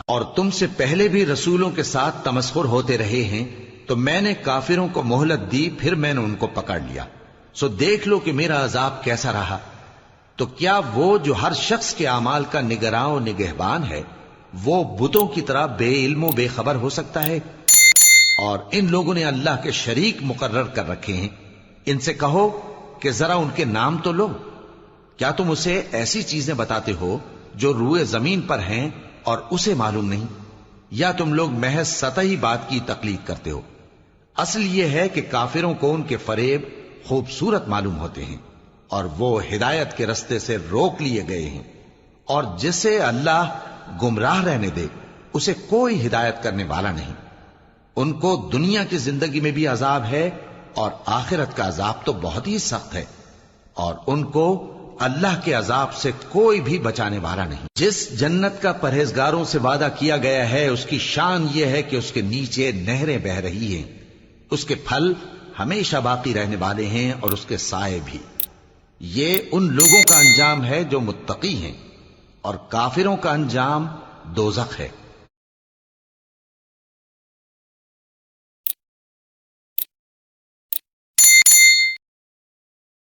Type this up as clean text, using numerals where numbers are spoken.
اور تم سے پہلے بھی رسولوں کے ساتھ تمسخر ہوتے رہے ہیں، تو میں نے کافروں کو مہلت دی، پھر میں نے ان کو پکڑ لیا، سو دیکھ لو کہ میرا عذاب کیسا رہا۔ تو کیا وہ جو ہر شخص کے اعمال کا نگراں و نگہبان ہے، وہ بتوں کی طرح بے علم و بے خبر ہو سکتا ہے؟ اور ان لوگوں نے اللہ کے شریک مقرر کر رکھے ہیں، ان سے کہو کہ ذرا ان کے نام تو لو۔ کیا تم اسے ایسی چیزیں بتاتے ہو جو روئے زمین پر ہیں اور اسے معلوم نہیں، یا تم لوگ محض سطحی بات کی تقلید کرتے ہو؟ اصل یہ ہے کہ کافروں کو ان کے فریب خوبصورت معلوم ہوتے ہیں، اور وہ ہدایت کے رستے سے روک لیے گئے ہیں، اور جسے اللہ گمراہ رہنے دے اسے کوئی ہدایت کرنے والا نہیں۔ ان کو دنیا کی زندگی میں بھی عذاب ہے، اور آخرت کا عذاب تو بہت ہی سخت ہے، اور ان کو اللہ کے عذاب سے کوئی بھی بچانے والا نہیں۔ جس جنت کا پرہیزگاروں سے وعدہ کیا گیا ہے، اس کی شان یہ ہے کہ اس کے نیچے نہریں بہ رہی ہیں، اس کے پھل ہمیشہ باقی رہنے والے ہیں، اور اس کے سائے بھی۔ یہ ان لوگوں کا انجام ہے جو متقی ہیں، اور کافروں کا انجام دوزخ ہے۔